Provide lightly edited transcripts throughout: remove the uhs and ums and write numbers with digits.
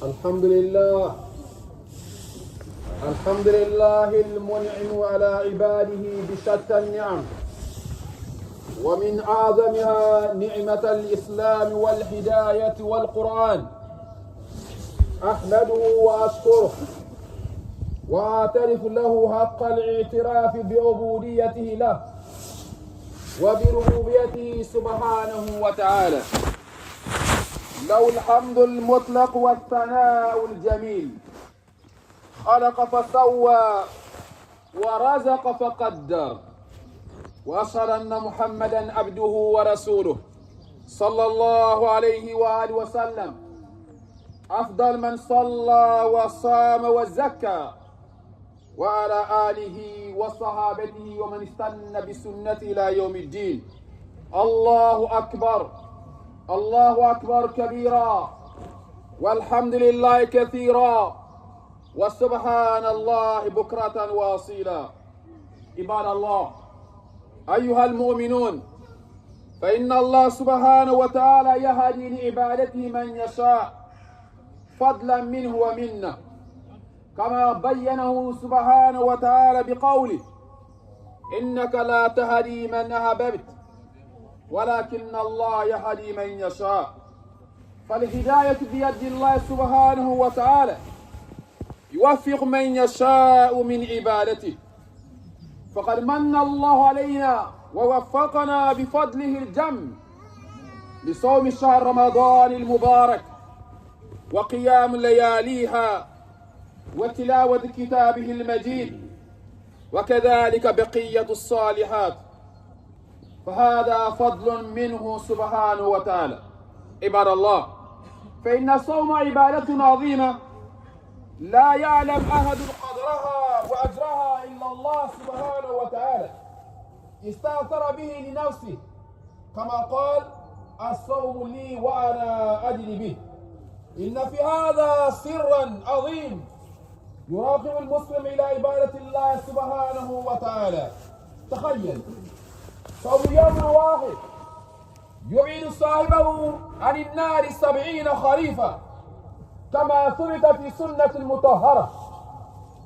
الحمد لله الحمد لله المنعم على عباده بشتى النعم، ومن أعظمها نعمة الإسلام والهداية والقرآن. أحمده وأشكره وأعترف له حق الاعتراف بعبوديته له وبربوبيته سبحانه وتعالى. له الحمد المطلق والثناء الجميل. خلق فسوى ورزق فقدر، وأشهد أن محمدا عبده ورسوله صلى الله عليه وآله وسلم أفضل من صلى وصام وزكى، وعلى آله وصحابته ومن استنى بسنته إلى يوم الدين. الله أكبر، الله أكبر كبيرا، والحمد لله كثيرا، وسبحان الله بكرة واصيلا. عباد الله، أيها المؤمنون، فإن الله سبحانه وتعالى يهدي لعبادته من يشاء فضلا منه ومنه، كما بينه سبحانه وتعالى بقوله: إنك لا تهدي من أحببت ولكن الله يهدي من يشاء. فالهداية بيد الله سبحانه وتعالى، يوفق من يشاء من عبادته. فقد من الله علينا ووفقنا بفضله الجم لصوم شهر رمضان المبارك وقيام لياليها وتلاوة كتابه المجيد، وكذلك بقية الصالحات، فهذا فضل منه سبحانه وتعالى. عباد الله، فإن الصوم عبادة عظيمة لا يعلم أحد قدرها وأجرها إلا الله سبحانه وتعالى، استأثر به لنفسه، كما قال: الصوم لي وأنا أجري به. إن في هذا سرا عظيم يراقب المسلم إلى عبادة الله سبحانه وتعالى. تخيل صوم يوم واحد يعين صاحبه عن النار 70 خريفا، كما ثبت في سنة المطهرة،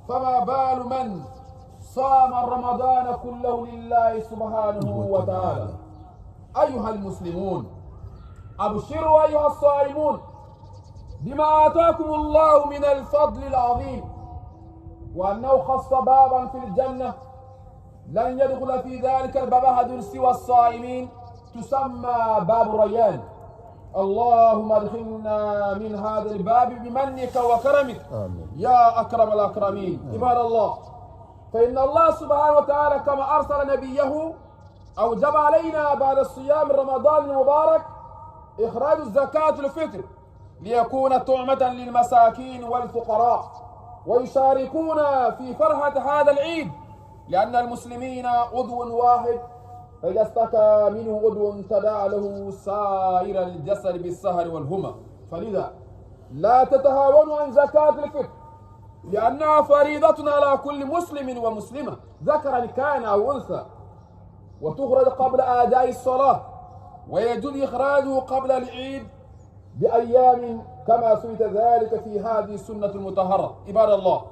فما بال من صام رمضان كله لله سبحانه وتعالى. أيها المسلمون، أبشروا أيها الصائمون بما آتاكم الله من الفضل العظيم، وأنه خص بابا في الجنة لن يدخل في ذلك الباب أحد سوى الصائمين، تسمى باب الريان. اللهم ادخلنا من هذا الباب بمنك وكرمك، آمين يا أكرم الأكرمين. عباد الله، فإن الله سبحانه وتعالى كما أرسل نبيه أوجب علينا بعد الصيام رمضان المبارك إخراج الزكاة الفطر ليكون طعمة للمساكين والفقراء، ويشاركون في فرحة هذا العيد، لأن المسلمين عضو واحد، فإذا استكى منه عضو تداعى له سائر الجسد بالسهر والهمة. فلذا لا تتهاونوا عن زكاة الفطر، لأنها فريضة على كل مسلم ومسلمة، ذكرا كان أو أنثى، وتخرج قبل أداء الصلاة، ويجوز إخراجه قبل العيد بأيام، كما ثبت ذلك في هذه السنة المطهرة. عباد الله،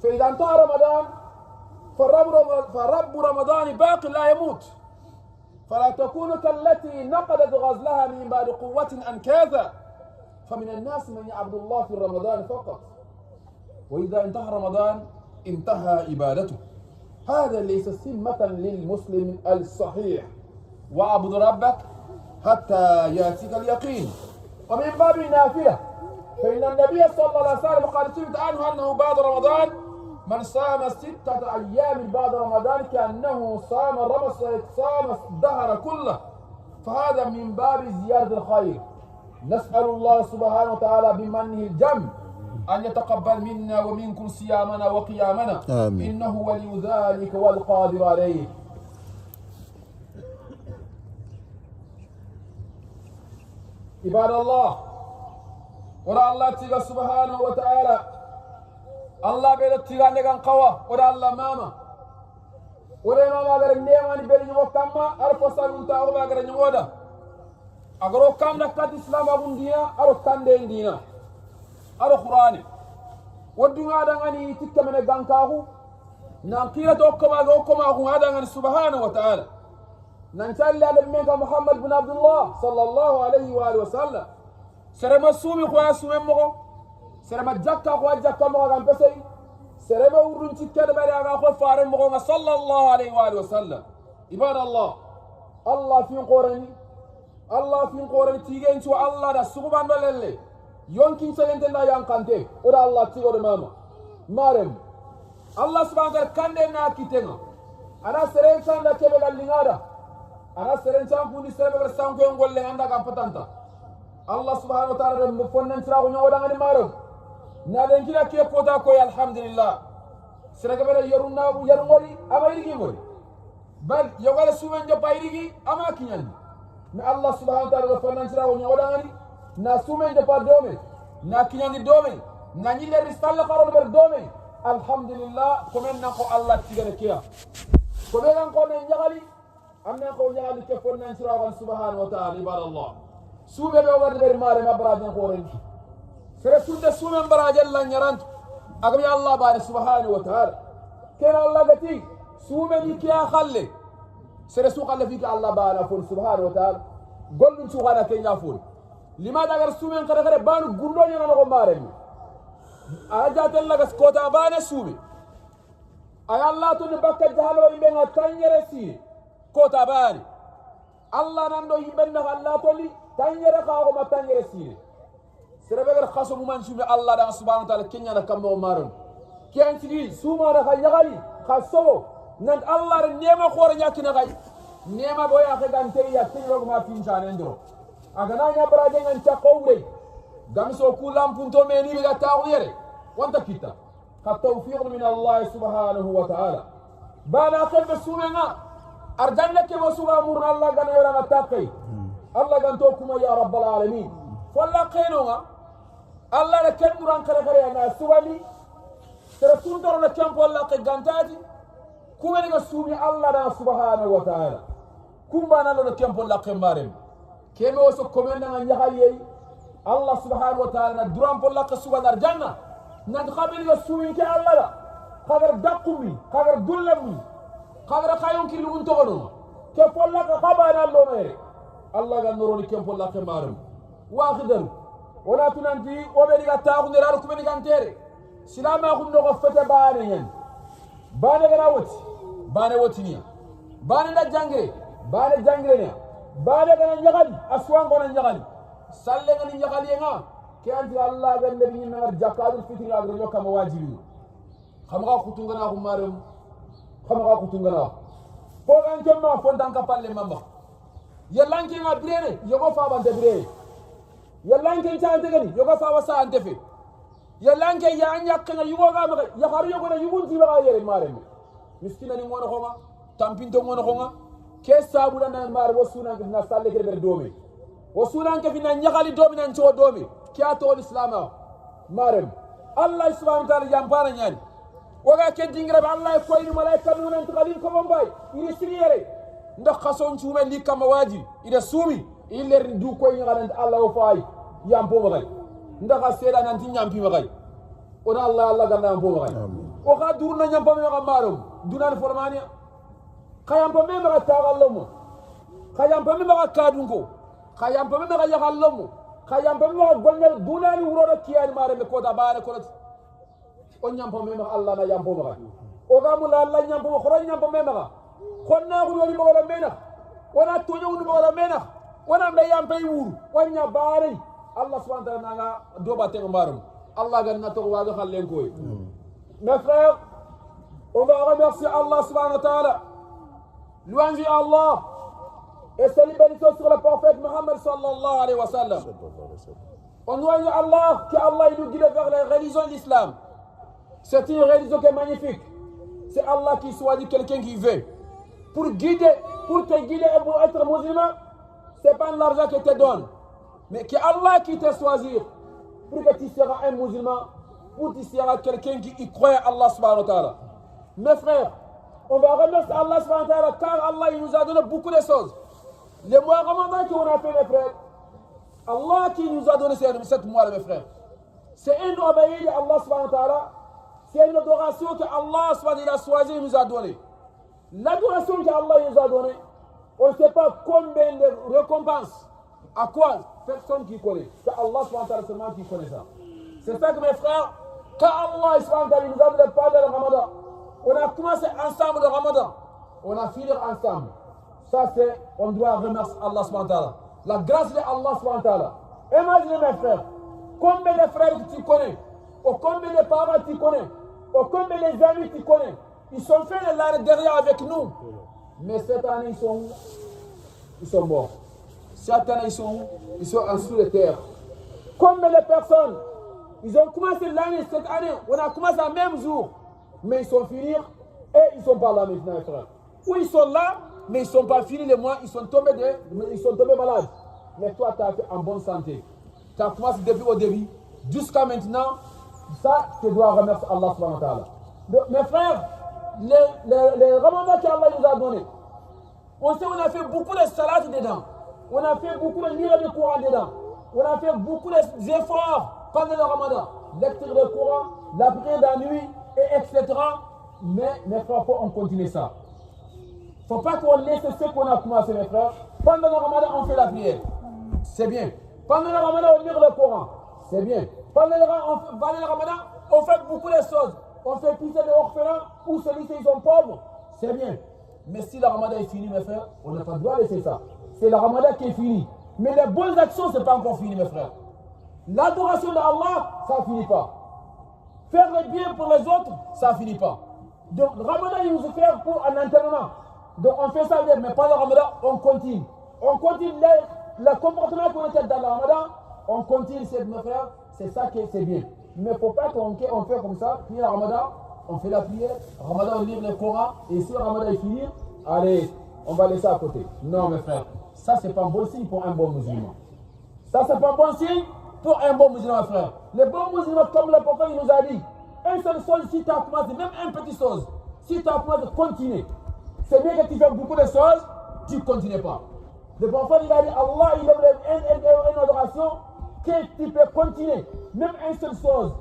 فإذا انتهى رمضان فرب رمضان باق لا يموت، فلا تكون كالتي نقضت غزلها من بعد قوة أنكاثا. فمن الناس من يعبد الله في رمضان فقط، وإذا انتهى رمضان انتهى عبادته. هذا ليس سمة للمسلم الصحيح. واعبد ربك حتى يأتيك اليقين. ومن باب النافلة، فإن النبي صلى الله عليه وسلم قال ثبت عنه أنه بعد رمضان من صام 6 أيام بعد رمضان كأنه صام الدهر كله، فهذا من باب زيادة الخير. نسأل الله سبحانه وتعالى بمنه الجم أن يتقبل منا ومنكم صيامنا وقيامنا، آمين، إنه ولي ذلك والقادر عليه. عباد الله، ورا الله تيغا سبحانه وتعالى الله بيد تيغا نغان قوا ورا الله ماما ورا ماما غير نيماني بيد نيو كاما ارفو سالون تاو با غير نيودا agaro kam na kat islam abun dina aro kande dina ado qur'ani wadunga dangani tikka mena gankahu nan qila to koma ko adangani subhanahu wa ta'ala nan talle ala menka muhammad bin abdullah sallallahu alayhi wa alihi wa sallam serema sumi ko asume mo serema jakka ko jakka mo gam pesay serema urun tikka de bari aga ko faare mo ko sallallahu alayhi wa alihi wa sallam ibadallah allah fi qurani tigen to allah da subhanahu wa ta'ala yonkin sagente na yankante oda allah tigo de mama marem allah subhanahu wa ta'ala kande na kitenga ana seren sanda kebe gallingada ana seren sankundi serebe ber sanko ngolle anda kam patanta allah subhanahu wa ta'ala mo fonnan sira ko nyoda ngani marem na den kila ke kota ko alhamdulillah serebe ber yarungoli amayri ngoli bal yogale sumen jo bayrigi ama kinyandi mi allah subhanahu wa ta'ala fonnan sira ko nyoda ngani na sumen de par dome na kinyandi dome na nyile risalla qaro ber dome alhamdulillah komen na ko allah tigane kiya ko be gan ko ne nyagali amna ko nyagali ke fonnan sira ko subhanahu wa ta'ala ibadallah sube be warde ber mare mabraje ko ren sere sunde sumen baraje la nyarantu agami allah bare subhanahu wa ta'ala ken allah gati sumen kiya khalle sere su khalle fi allah bara fon subhanahu wa ta'ala gollum su khana ke nyaful لماذا أجر سومي كذا كذا بانو غندوني أنا نقول مارم أجات الله كس كوتا بان سومي أي الله توني بكت جهال ويبين تانيرسي كوتا بان الله نندو يبين الله توني تانير خاو ما تانيرسي سربعير خاصو ممان سومي الله ده سبحانه وتعالى كنيا نكمل مارم كيان تيجي سوما ده خيالي خاصو نند الله رنيما خورنيا كنا خاي نيما بويا خدام تيجي تيجي ما فين شانندرو agana nya baraje ngan ta qawle gamso kulam punto meni biga tawire wanta kita ka tawfiq min allah subhanahu wa ta'ala bana qad sumena arjanna ke wasuba mur allah gana yora mataqi allah ganto kuma ya rabbal alamin walla qinunga allah la kenduran kare kare na suwali tara tundoro na kampo allah ke gantati kuma ni sumi allah da subhanahu wa ta'ala kumbana lo kampo allah ke marem keme waso komenda nga nyahaliye Allah subhanahu wa ta'ala na duram polla ka suba dar janna nan khabili ga suwin ke Allah la kagar daqumi kagar dullami kagar khayon ki lugun togono ke polla ka khabana lo mere Allah ga noroni ke polla ke marum wa khidam wala tunanti o be diga taaxu nderaru ko be diga ntere silama ko ndo fete baane nyen baane ga wati niya baane da jange baane jangre niya baada kana nyagali aswan kona nyagali salle ngani nyagali nga ke anti allah ga nabi ni mar jakadul fitri agro nyoka ma wajibi xamga khutungana ko marum xamga khutungana ko gan jemma fondan ka palle mamba yalanki nga birene yogo fa bande birene yalanki taante gani yogo fa wasa ante fe yalanki ya nyakka nga yugo ga ma ya har yogo na yugunti ba yere marum miskina ni ngono xoma tampinto ngono xoma ke sabula na mar wasuna na salle ke ber domi wasuna ke fina nyagali domi nan to domi kya to islam marem allah subhanahu wa ta'ala jampara nyani waga ke dingira allah ko ni malaika nun an tqalin ko bombay ini siriyere ndax khason ciume li kama waji ida sumi iller du ko ni galan allah fay yampo bagay ndax seda nan tin yampi bagay ona allah ganda yampo bagay o ga durna nyampo me ga marum dunan formania kayam pa memba tagallomo kayam pa memba kadungo kayam pa memba yagallomo kayam pa memba golnel dunani wuro kiyani mare me kota baane ko on nyam pa memba allah na yam pa ma o ga mu la allah nyam pa khoro nyam pa memba khonna ko woni mo wala mena wana toño woni mo wala mena wana me yam pa wuru wanya baare allah subhanahu wa ta'ala nga do ba te mbarum allah ganna to waga xalen koy mes frères on va remercier allah subhanahu wa ta'ala. Louange à Allah et salut bénédiction sur le prophète Mohammed sallallahu alayhi wa sallam. On louange Allah qu'Allah nous guide vers la religion de l'islam. C'est une religion qui est magnifique. C'est Allah qui choisit quelqu'un qui veut. Pour te guider et pour être musulman, ce n'est pas l'argent qui te donne, mais que Allah qui te choisit pour que tu seras un musulman, pour que tu seras quelqu'un qui y croit à Allah subhanahu wa ta'ala. Mes frères, on va remercier Allah subhanahu wa ta'ala car Allah il nous a donné beaucoup de choses. Les mois Ramadan qu'on a fait mes frères, Allah qui nous a donné ces 7 mois mes frères. C'est une obéissance d'Allah subhanahu wa ta'ala. C'est une adoration que Allah subhanahu wa ta'ala a choisi et nous a donnée. L'adoration qu'Allah nous a donnée, on ne sait pas combien de récompenses. À quoi? Personne qui connaît. C'est Allah subhanahu wa ta'ala seulement qui connaît ça. C'est ça que mes frères, quand Allah subhanahu wa ta'ala nous a donné pendant le Ramadan, on a commencé ensemble le Ramadan, on a fini ensemble. Ça c'est, on doit remercier Allah subhanahu wa ta'ala. La grâce de Allah subhanahu wa ta'ala. Imaginez mes frères, combien de frères que tu connais, ou combien de parents tu connais, ou combien de amis tu connais, ils sont faits l'année derrière avec nous. Mais cette année, ils sont morts. Cette année, ils sont en dessous de terre. Combien de personnes, ils ont commencé l'année, cette année, on a commencé le même jour, mais ils sont finis et ils ne sont pas là maintenant, mes frères. Ou ils sont là, mais ils ne sont pas finis les mois, ils sont tombés malades. Mais toi, tu as fait en bonne santé. Tu as commencé depuis au début, jusqu'à maintenant, ça, tu dois remercier Allah subhanahu wa ta'ala. Donc, mes frères, les Ramadan qu'Allah nous a donné, on sait qu'on a fait beaucoup de salades dedans, on a fait beaucoup de livres de Coran dedans, on a fait beaucoup d'efforts pendant le Ramadan, lecture de Coran, la prière de la nuit, etc. Mais mes frères, il faut continuer ça. Il ne faut pas qu'on laisse ce qu'on a commencé, mes frères. Pendant le Ramadan, on fait la prière. C'est bien. Pendant le Ramadan, on lit le Coran. C'est bien. Pendant le Ramadan, on fait beaucoup de choses. On fait pisser les orphelins ou celui qui sont pauvres. C'est bien. Mais si le Ramadan est fini, mes frères, on n'a pas le droit de laisser ça. C'est le Ramadan qui est fini. Mais les bonnes actions, ce n'est pas encore fini, mes frères. L'adoration d'Allah, ça ne finit pas. Faire le bien pour les autres, ça ne finit pas. Donc, le Ramadan, il nous fait pour un entraînement. Donc, on fait ça, mais pendant le Ramadan, on continue. On continue le comportement qu'on était dans le Ramadan, on continue, mes frères, c'est ça qui c'est bien. Mais il ne faut pas qu'on fait comme ça, puis le Ramadan, on fait la prière, Ramadan, on lit le Coran, et si le Ramadan est fini, allez, on va laisser à côté. Non, mes frères, ça, c'est pas un bon signe pour un bon musulman. Ça, c'est pas un bon signe pour un bon musulman, frère. Les bons musulmans, comme le prophète nous a dit, un seul chose, si tu as commencé, même un petit chose, si tu as commencé, continue. C'est bien que tu fais beaucoup de choses, tu ne continues pas. Le prophète il a dit, Allah, il aime une adoration que tu peux continuer. Même une seule chose,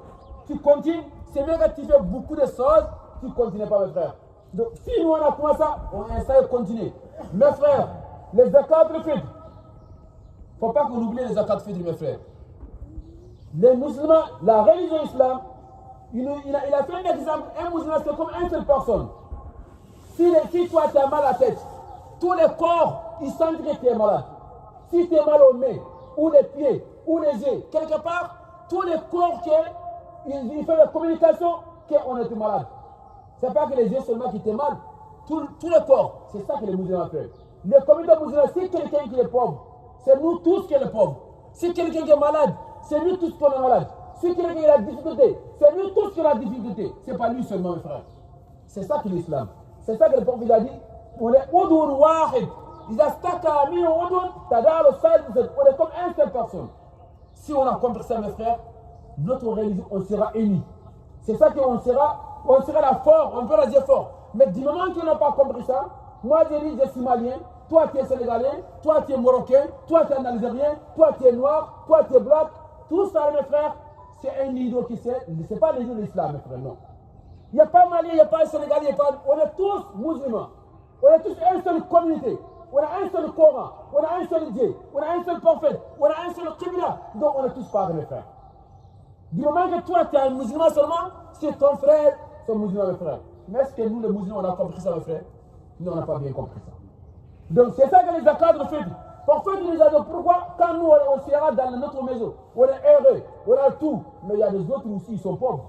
tu continues. C'est bien que tu fais beaucoup de choses, tu ne continues pas, mes frères. Donc, si nous on a commencé ça, on essaie de continuer. Mes frères, les zakat de fitr, il ne faut pas qu'on oublie les zakat de fitr, mes frères. Les musulmans, la religion islam, il a fait un exemple, un musulman c'est comme une seule personne. Si toi tu as mal à la tête, tous les corps, ils sentent que tu es malade. Si tu es mal aux mains, ou les pieds, ou les yeux, quelque part, tous les corps, ils font la communication qu'on est malade. Ce n'est pas que les yeux seulement qui étaient mal, tous les corps, c'est ça que les musulmans font. Les communautés musulmanes, si quelqu'un qui est pauvre, c'est nous tous qui sommes pauvres. Si quelqu'un qui est malade, c'est nous tous qui sommes malades. Si quelqu'un qui a la difficulté, c'est nous tous qui avons la difficulté. Ce n'est pas lui seulement, mes frères. C'est ça que l'islam. C'est ça que le prophète a dit. On est Oudoun Wahid. On est comme une seule personne. Si on a compris ça, mes frères, notre religion, on sera unis. C'est ça qu'on sera là fort, on peut la dire fort. Mais du moment qu'on n'a pas compris ça, moi j'ai dit, je suis malien, toi tu es sénégalais, toi tu es marocain, toi tu es un algérien, toi tu es noir, toi tu es blanc. Tout ça, mes frères, c'est un idole qui sait, c'est pas l'idole de l'islam, mes frères, non. Il n'y a pas malien, il n'y a pas sénégalais, on est tous musulmans. On est tous une seule communauté. On a un seul Coran, on a un seul Dieu, on a un seul prophète, on a un seul Qibla. Donc on est tous pareils, mes frères. Du moment que toi tu es un musulman seulement, c'est ton frère, son musulman, mes frères. Mais est-ce que nous, les musulmans, on a compris ça, mes frères? Nous, on n'a pas bien compris ça. Donc c'est ça que les zakats de fête. Parfois, ils nous disent pourquoi, quand nous, on sera dans notre maison, on est heureux, on a tout, mais il y a des autres aussi, ils sont pauvres.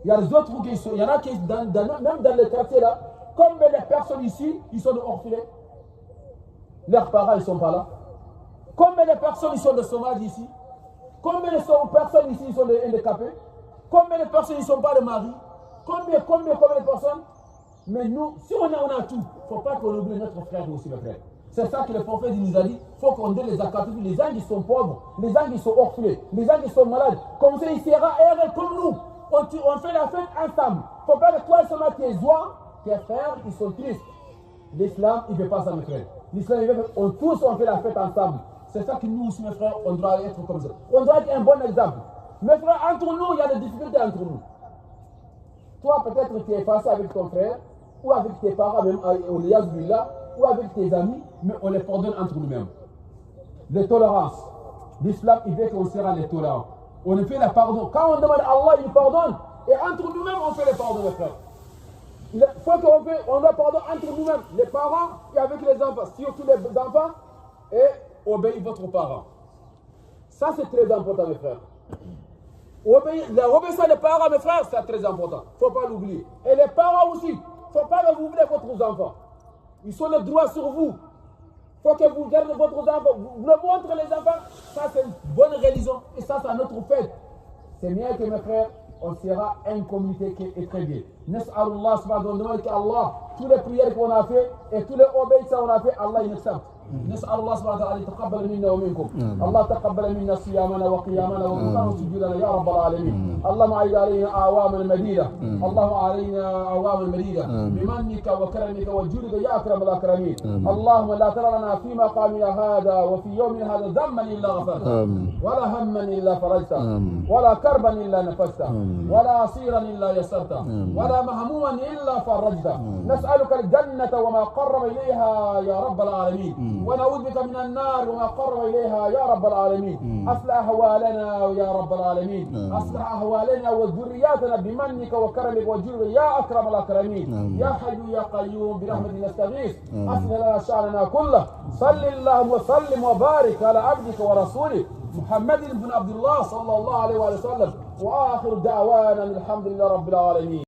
Il y a des autres qui sont, il y en a qui, même dans les quartiers là, comme les personnes ici, ils sont orphelins. Leurs parents, ils ne sont pas là. Combien de personnes ils sont de chômage ici? Combien de personnes ici ils sont handicapés? Combien de personnes ils ne sont pas de mari? Combien de personnes? Mais nous, si on a tout, il ne faut pas qu'on oublie notre frère aussi, mes frères. C'est ça que le prophète nous a dit. Il faut qu'on donne les zakats, les gens qui sont pauvres, les gens qui sont orphelins, les gens qui sont malades. Comme ça, il sera heureux comme nous. On fait la fête ensemble. Il ne faut pas que toi seulement tes joies, tes frères, ils sont tristes. L'islam, il ne fait pas ça, mes frères. L'islam, tous on fait la fête ensemble. C'est ça que nous aussi, mes frères, on doit être comme ça. On doit être un bon exemple. Mes frères, entre nous, il y a des difficultés entre nous. Toi, peut-être tu es face avec ton frère, ou avec tes parents, même au Liyazbillah, ou avec tes amis, mais on les pardonne entre nous-mêmes. Les tolérances. L'islam, il veut qu'on sera les tolérants. On fait le pardon. Quand on demande à Allah, il pardonne. Et entre nous-mêmes, on fait le pardon, mes frères. Il faut qu'on doit pardon entre nous-mêmes, les parents et avec les enfants. Surtout les enfants, et obéir votre parent. Ça, c'est très important, mes frères. L'obéissance des parents, mes frères, c'est très important. Il ne faut pas l'oublier. Et les parents aussi. Il ne faut pas que vous oubliez votre enfants. Ils ont le droit sur vous. Il faut que vous gardez votre enfant. Vous le montrez les enfants. Ça, c'est une bonne religion. Et ça, c'est notre fête. C'est mieux que mes frères, on sera une communauté qui est très bien. Nes'allah subhanahu wa ta'ala, Allah, toutes les prières qu'on a fait et tous les obéissances qu'on a fait, Allah il accepte. نسأل الله سبحانه وتعالى يتقبل منا ومنكم. الله تقبل منا صيامنا وقيامنا وركوعنا وسجودنا يا رب العالمين. اللهم أعد علينا أعواما مديدة. اللهم علينا أعواما مديدة بمنك وكرمك وجودك يا أكرم الأكرمين. اللهم لا ترى لنا في مقامنا هذا وفي يومنا هذا ذنبا إلا غفرته ولا هما إلا فرجته ولا كربا إلا نفسته ولا عصيرا إلا يسرته ولا مهموما إلا فرجته. نسألك الجنة وما قرب إليها يا رب العالمين. ونعوذ بك من النار وما قرب إليها يا رب العالمين. أصلح أحوالنا يا رب العالمين. أصلح أحوالنا وذرياتنا بمنك وكرمك وجودك يا أكرم الأكرمين. يا حي يا قيوم برحمتك نستغيث. أصلح لنا شأننا كله. صل اللهم وسلم وبارك على عبدك ورسولك محمد بن عبد الله صلى الله عليه وسلم. وآخر دعوانا الحمد لله رب العالمين.